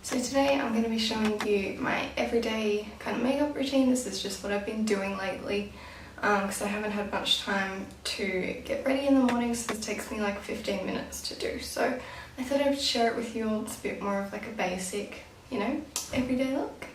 So today I'm going to be showing you my everyday kind of makeup routine. This is just what I've been doing lately because I haven't had much time to get ready in the morning, so this takes me like 15 minutes to do. So I thought I would share it with you all. It's a bit more of like a basic, you know, everyday look.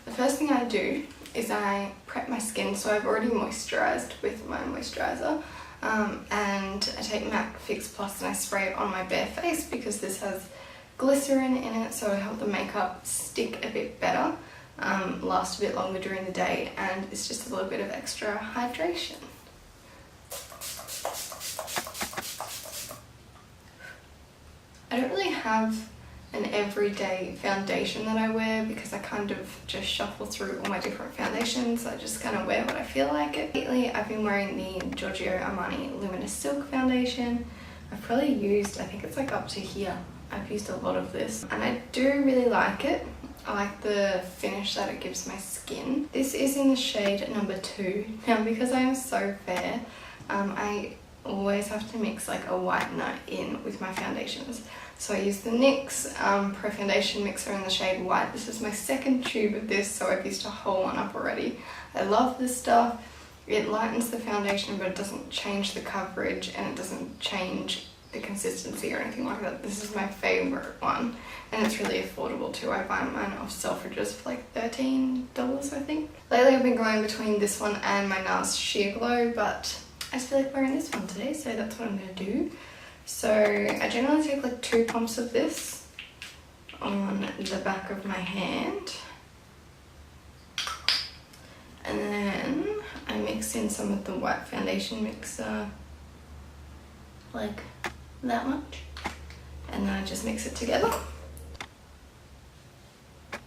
The first thing I do is I prep my skin. So I've already moisturized with my moisturizer. And I take MAC Fix Plus and I spray it on my bare face because this has glycerin in it, so it'll help the makeup stick a bit better, last a bit longer during the day, and it's just a little bit of extra hydration. I don't really have an everyday foundation that I wear because I kind of just shuffle through all my different foundations. I just kind of wear what I feel like it. Lately I've been wearing the Giorgio Armani Luminous Silk foundation. I've probably used, I think it's like up to here. I've used a lot of this and I do really like it. I like the finish that it gives my skin. This is in the shade number 2. Now because I am so fair, I always have to mix like a whitener in with my foundations. So I use the NYX Pro Foundation Mixer in the shade White. This is my second tube of this, so I've used a whole one up already. I love this stuff. It lightens the foundation, but it doesn't change the coverage and it doesn't change the consistency or anything like that. This is my favorite one, and it's really affordable too. I buy mine off Selfridges for like $13, I think. Lately I've been going between this one and my NARS Sheer Glow, but I just feel like wearing this one today, so that's what I'm going to do. So I generally take like 2 pumps of this on the back of my hand, and then I mix in some of the white foundation mixer, like that much, and then I just mix it together. I've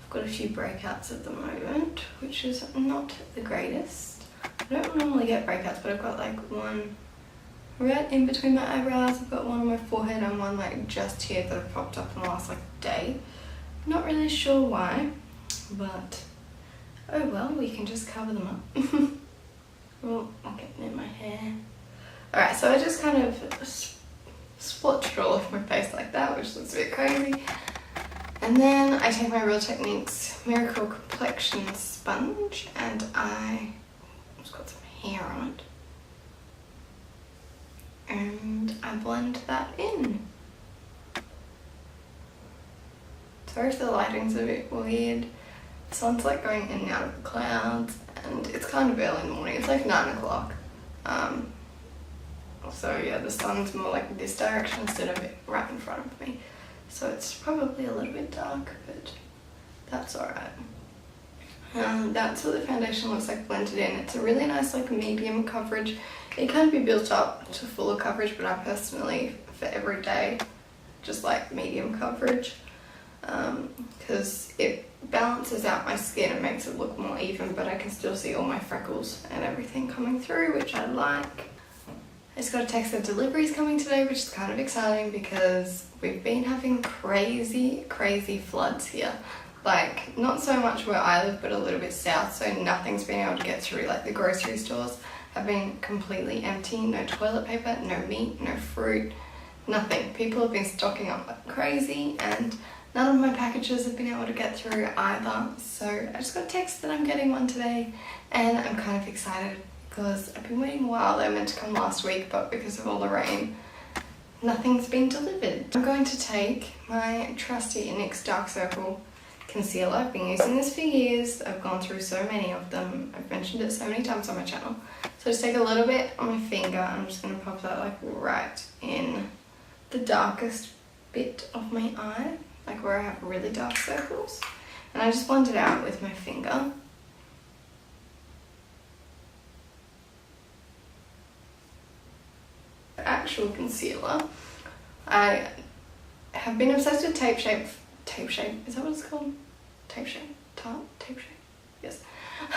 got a few breakouts at the moment, which is not the greatest. I don't normally get breakouts, but I've got like one right in between my eyebrows. I've got one on my forehead and one like just here that have popped up in the last like day. Not really sure why, but oh well, we can just cover them up. Oh, I'm getting in my hair. Alright, so I just kind of splotched it all over my face like that, which looks a bit crazy. And then I take my Real Techniques Miracle Complexion Sponge and it's got some hair on it. And I blend that in. Sorry if the lighting's a bit weird. The sun's like going in and out of the clouds, and it's kind of early in the morning. It's like 9 o'clock. So yeah, the sun's more like this direction instead of it right in front of me. So it's probably a little bit dark, but that's alright. That's what the foundation looks like blended in. It's a really nice like medium coverage. It can be built up to fuller coverage, but I personally, for every day, just like medium coverage. Because it balances out my skin and makes it look more even, but I can still see all my freckles and everything coming through, which I like. I just got a text that delivery's coming today, which is kind of exciting because we've been having crazy floods here. Like, not so much where I live, but a little bit south, so nothing's been able to get through. Like, the grocery stores have been completely empty. No toilet paper, no meat, no fruit, nothing. People have been stocking up like crazy, and none of my packages have been able to get through either. So I just got a text that I'm getting one today, and I'm kind of excited because I've been waiting a while. They were meant to come last week, but because of all the rain, nothing's been delivered. I'm going to take my trusty NYX Dark Circle concealer. I've been using this for years. I've gone through so many of them. I've mentioned it so many times on my channel. So just take a little bit on my finger. I'm just going to pop that like right in the darkest bit of my eye, like where I have really dark circles. And I just blend it out with my finger. The actual concealer, I have been obsessed with Tape Shape, is that what it's called? Tape Shape? Tarte? Tape Shape? Yes.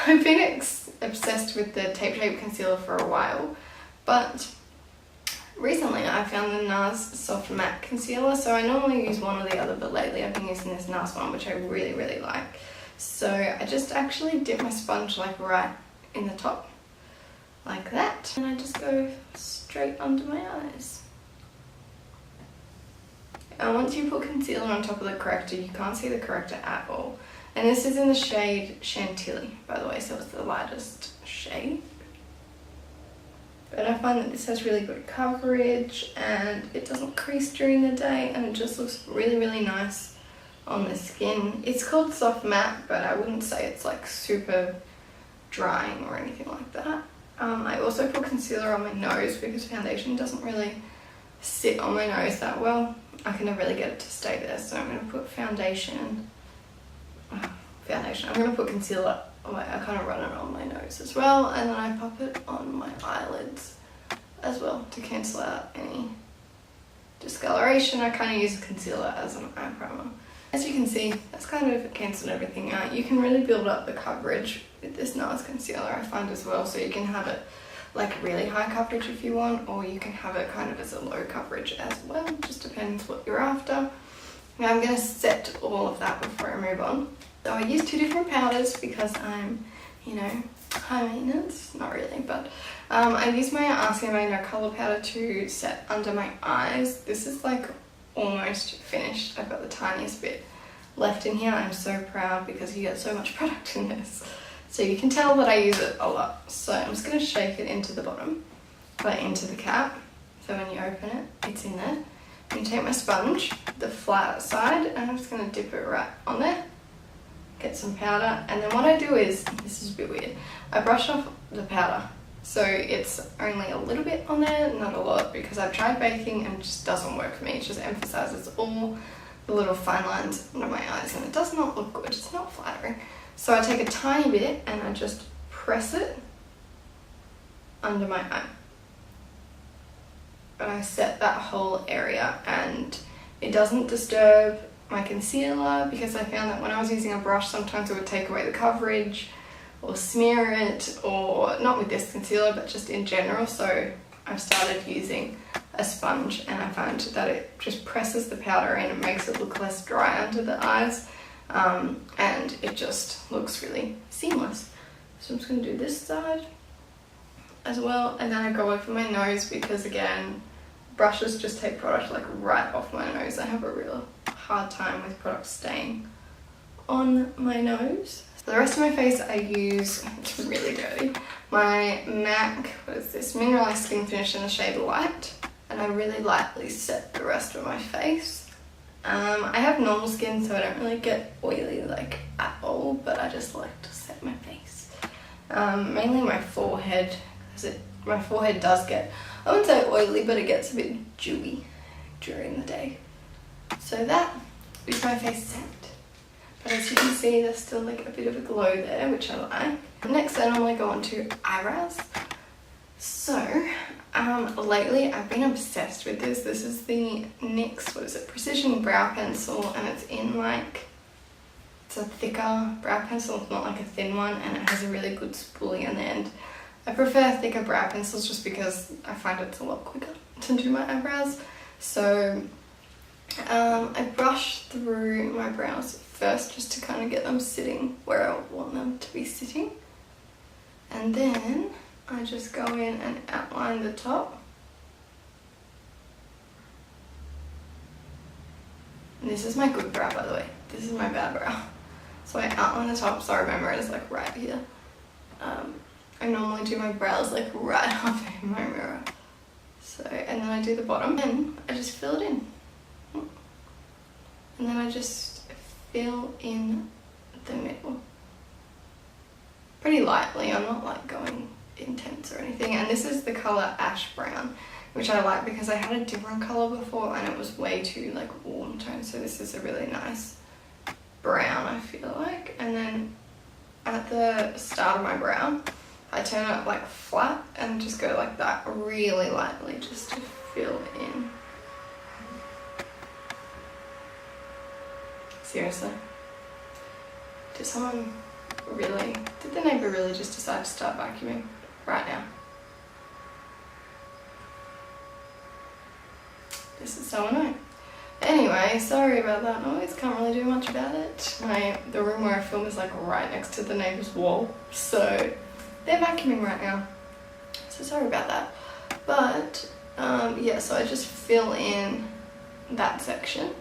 I've been obsessed with the Tape Shape concealer for a while, but recently I found the NARS Soft Matte Concealer. So I normally use one or the other, but lately I've been using this NARS one, which I really like. So I just actually dip my sponge like right in the top, like that, and I just go straight under my eyes. And once you put concealer on top of the corrector, you can't see the corrector at all. And this is in the shade Chantilly, by the way, so it's the lightest shade. But I find that this has really good coverage and it doesn't crease during the day, and it just looks really, really nice on the skin. It's called Soft Matte, but I wouldn't say it's like super drying or anything like that. I also put concealer on my nose because foundation doesn't really sit on my nose that well. I can never really get it to stay there, so I'm going to put foundation. I'm going to put concealer, I kind of run it on my nose as well, and then I pop it on my eyelids as well to cancel out any discoloration. I kind of use concealer as an eye primer. As you can see, that's kind of cancelled everything out. You can really build up the coverage with this NARS concealer, I find, as well, so you can have it like really high coverage if you want, or you can have it kind of as a low coverage as well. Just depends what you're after. Now I'm going to set all of that before I move on. So I use 2 different powders because I'm, you know, high maintenance. Not really, but I use my RCMA No Colour powder to set under my eyes. This is like almost finished. I've got the tiniest bit left in here. I'm so proud because you get so much product in this. So you can tell that I use it a lot. So I'm just going to shake it into the bottom, but into the cap. So when you open it, it's in there. I'm going to take my sponge, the flat side, and I'm just going to dip it right on there. Get some powder, and then what I do is, this is a bit weird, I brush off the powder. So it's only a little bit on there, not a lot, because I've tried baking and it just doesn't work for me. It just emphasizes all the little fine lines under my eyes and it does not look good. It's not flattering. So I take a tiny bit and I just press it under my eye. And I set that whole area, and it doesn't disturb my concealer because I found that when I was using a brush, sometimes it would take away the coverage or smear it, or not with this concealer but just in general. So I've started using a sponge, and I found that it just presses the powder in and makes it look less dry under the eyes, and it just looks really seamless. So I'm just going to do this side as well, and then I go over my nose because, again, brushes just take product like right off my nose. I have a real hard time with product staying on my nose. For the rest of my face I use, it's really dirty, my MAC, what is this, Mineralised Skin Finish in the shade Light, and I really lightly set the rest of my face. I have normal skin, so I don't really get oily like at all, but I just like to set my face. Mainly my forehead, because my forehead does get, I wouldn't say oily, but it gets a bit dewy during the day. So that is my face set. But as you can see, there's still like a bit of a glow there, which I like. Next, I normally go on to eyebrows. So, lately I've been obsessed with this. This is the NYX, what is it, Precision Brow Pencil, and it's in like, it's a thicker brow pencil, it's not like a thin one, and it has a really good spoolie on the end. I prefer thicker brow pencils just because I find it's a lot quicker to do my eyebrows. So I brush through my brows first just to kind of get them sitting where I want them to be sitting. And then I just go in and outline the top. And this is my good brow, by the way. This is my bad brow. So I outline the top, so I remember it is like right here. I normally do my brows like right up in my mirror. So, and then I do the bottom, and I just fill it in. And then I just fill in the middle. Pretty lightly, I'm not like going intense or anything. And this is the colour Ash Brown, which I like because I had a different colour before and it was way too like warm tone. So this is a really nice brown, I feel like. And then at the start of my brow, I turn it like flat and just go like that really lightly just to fill in. Seriously. Did the neighbour really just decide to start vacuuming right now? This is so annoying. Anyway, sorry about that noise, can't really do much about it. The room where I film is like right next to the neighbour's wall, so they're vacuuming right now. So sorry about that. But yeah, so I just fill in that section.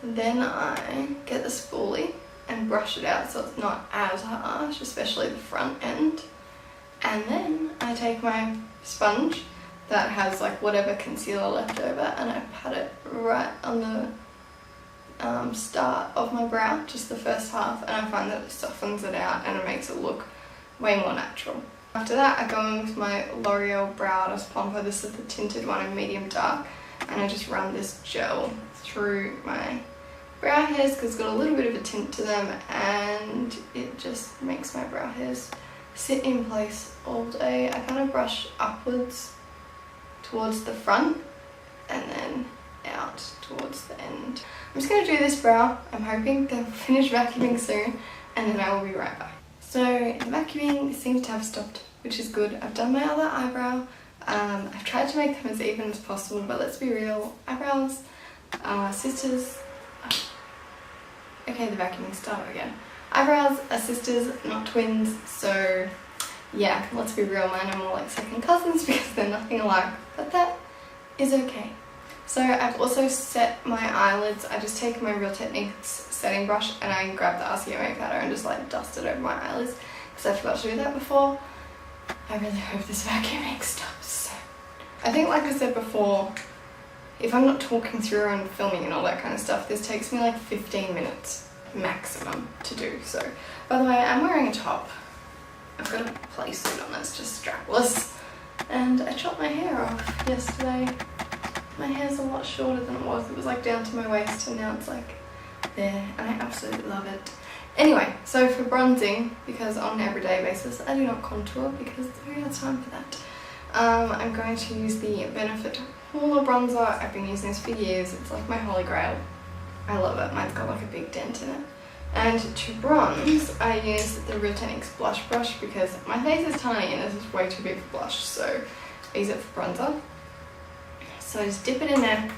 Then I get the spoolie and brush it out so it's not as harsh, especially the front end. And then I take my sponge that has like whatever concealer left over and I pat it right on the start of my brow, just the first half, and I find that it softens it out and it makes it look way more natural. After that I go in with my L'Oreal Brow Artist Plumper. This is the tinted one in medium dark, and I just run this gel through my brow hairs because it's got a little bit of a tint to them and it just makes my brow hairs sit in place all day. I kind of brush upwards towards the front and then out towards the end. I'm just going to do this brow. I'm hoping to finish vacuuming soon and then I will be right back. So the vacuuming seems to have stopped, which is good. I've done my other eyebrow. I've tried to make them as even as possible, but let's be real, eyebrows are sisters. Okay, the vacuuming started again. Eyebrows are sisters, not twins, so yeah, let's be real, mine are more like second cousins because they're nothing alike, but that is okay. So I've also set my eyelids. I just take my Real Techniques setting brush and I grab the RCMA powder and just like dust it over my eyelids because I forgot to do that before. I really hope this vacuuming stops soon. I think, like I said before, if I'm not talking through and filming and all that kind of stuff, this takes me like 15 minutes maximum to do. So, by the way, I'm wearing a top. I've got a play suit on that's just strapless, and I chopped my hair off yesterday. My hair's a lot shorter than it was. It was like down to my waist and now it's like there, and I absolutely love it. Anyway, so for bronzing, because on an everyday basis I do not contour because I don't have time for that, I'm going to use the Benefit Hoola bronzer. I've been using this for years. It's like my holy grail. I love it. Mine's got like a big dent in it. And to bronze, I use the Real Techniques blush brush because my face is tiny and this is way too big for blush, so I use it for bronzer. So I just dip it in there.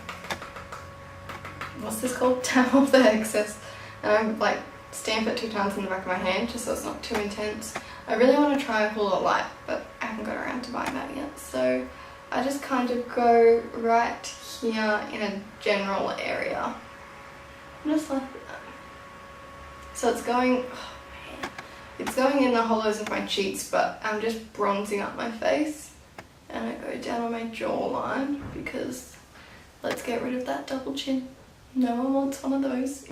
What's this called? Tap off the excess. And I like stamp it 2 times in the back of my hand just so it's not too intense. I really want to try a Hoola light, but I haven't got around to buying that yet. So I just kind of go right here in a general area. Just like that. So it's going, oh man, it's going in the hollows of my cheeks, but I'm just bronzing up my face. And I go down on my jawline because let's get rid of that double chin. No one wants one of those.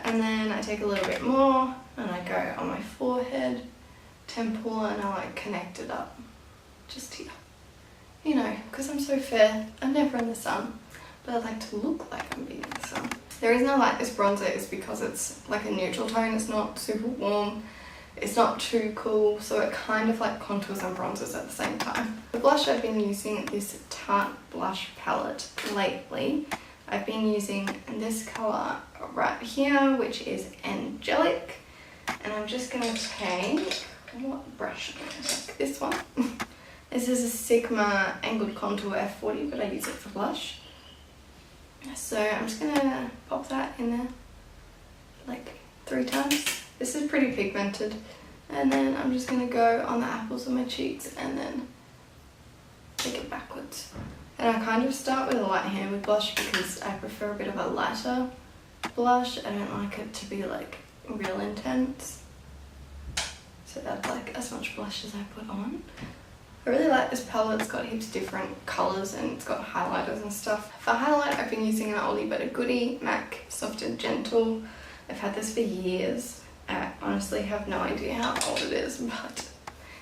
And then I take a little bit more and I go on my forehead, temple, and I like connect it up just here. You know, because I'm so fair, I'm never in the sun, but I like to look like I'm being in the sun. The reason I like this bronzer is because it's like a neutral tone. It's not super warm, it's not too cool, so it kind of like contours and bronzers at the same time. The blush, I've been using this Tarte blush palette lately. I've been using this colour right here, which is Angelic, and I'm just going to take, what brush am I going to take? This one. This is a Sigma Angled Contour F40, but I use it for blush. So I'm just going to pop that in there like 3 times. This is pretty pigmented, and then I'm just going to go on the apples of my cheeks and then take it backwards. And I kind of start with a light hand blush because I prefer a bit of a lighter blush. I don't like it to be like real intense, so that's like as much blush as I put on. I really like this palette. It's got heaps of different colours and it's got highlighters and stuff. For highlight, I've been using an oldie but a goodie, MAC Soft and Gentle. I've had this for years. I honestly have no idea how old it is, but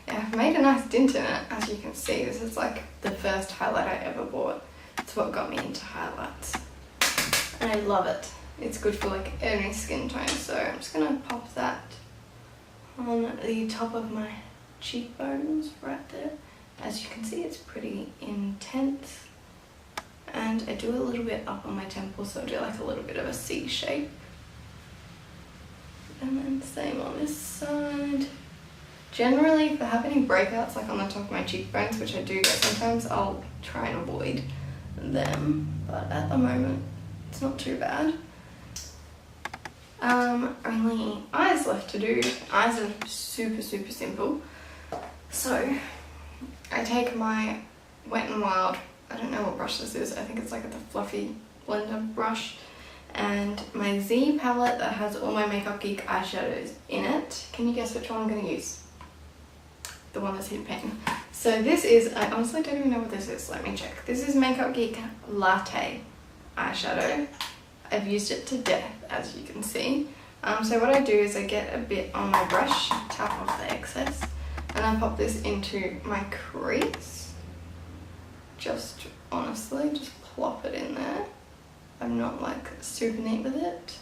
yeah, I've made a nice dent in it. As you can see, this is like the first highlight I ever bought. It's what got me into highlights, and I love it. It's good for like any skin tone, so I'm just gonna pop that on the top of my cheekbones right there. As you can see, it's pretty intense, and I do a little bit up on my temple, so I do like a little bit of a C shape. And then same on this side. Generally, if I have any breakouts like on the top of my cheekbones, which I do get sometimes, I'll try and avoid them, but at the moment it's not too bad. Only eyes left to do. Eyes are super simple. So I take my Wet n Wild, I don't know what brush this is, I think it's like the fluffy blender brush, and my Z palette that has all my Makeup Geek eyeshadows in it. Can you guess which one I'm going to use? The one that's in pen. So this is, I honestly don't even know what this is, let me check. This is Makeup Geek Latte eyeshadow. I've used it to death, as you can see. So what I do is I get a bit on my brush, tap off the excess, and I pop this into my crease. Just honestly, just plop it in there. I'm not like super neat with it.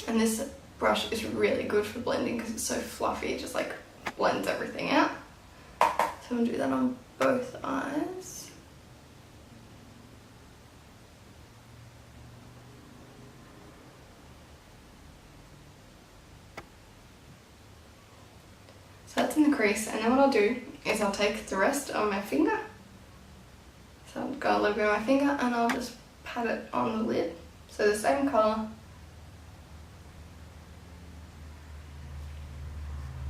And this brush is really good for blending because it's so fluffy, it just like blends everything out. So I'm gonna do that on both eyes. So that's in the crease, and then what I'll do is I'll take the rest of my finger. So I'll go a little bit on my finger and I'll just pat it on the lid. So the same colour.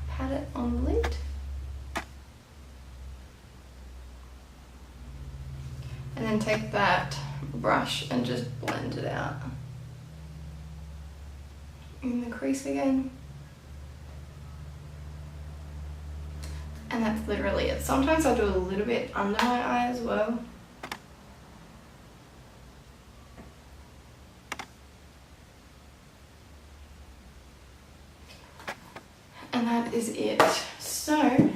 Pat it on the lid. And then take that brush and just blend it out in the crease again. And that's literally it. Sometimes I'll do a little bit under my eye as well. And that is it. So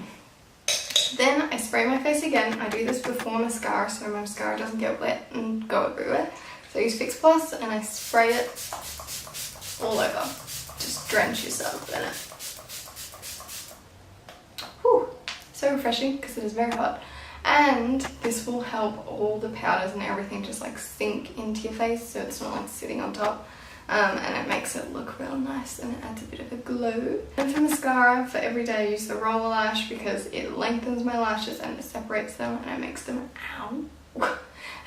then I spray my face again. I do this before mascara so my mascara doesn't get wet and go everywhere. So I use Fix Plus and I spray it all over. Just drench yourself in it. Whew. So refreshing because it is very hot. And this will help all the powders and everything just like sink into your face so it's not like sitting on top. And it makes it look real nice and it adds a bit of a glow. And for mascara, for every day I use the roller lash because it lengthens my lashes and it separates them and it makes them, ow,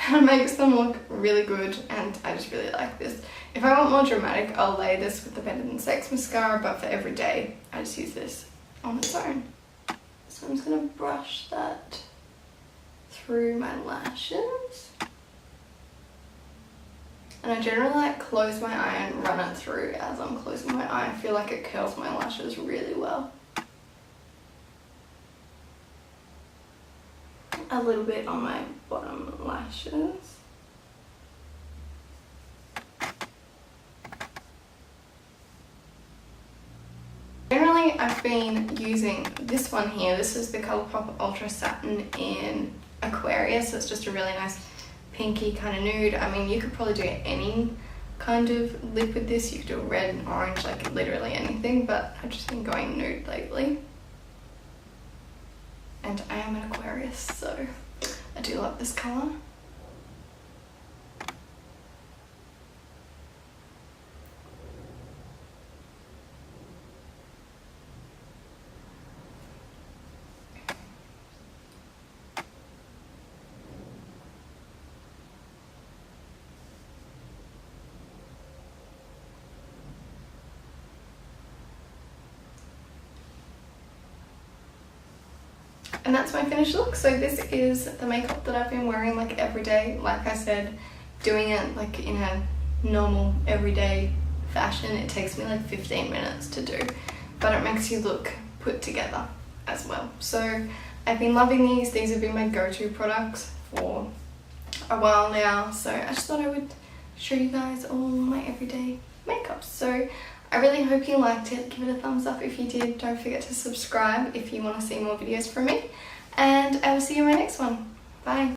and it makes them look really good, and I just really like this. If I want more dramatic, I'll lay this with the Better Than Sex mascara, but for every day I just use this on its own. So I'm just going to brush that through my lashes. And I generally like close my eye and run it through as I'm closing my eye. I feel like it curls my lashes really well. A little bit on my bottom lashes. Generally I've been using this one here. This is the Colourpop Ultra Satin in Aquarius. So it's just a really nice pinky kind of nude. I mean, you could probably do any kind of lip with this. You could do a red and orange, like literally anything, but I've just been going nude lately. And I am an Aquarius, so I do love this colour. And that's my finished look. So this is the makeup that I've been wearing like every day. Like I said, doing it like in a normal everyday fashion, it takes me like 15 minutes to do, but it makes you look put together as well. So I've been loving these. These have been my go-to products for a while now. So I just thought I would show you guys all my everyday makeup. So I really hope you liked it. Give it a thumbs up if you did. Don't forget to subscribe if you want to see more videos from me. And I will see you in my next one. Bye.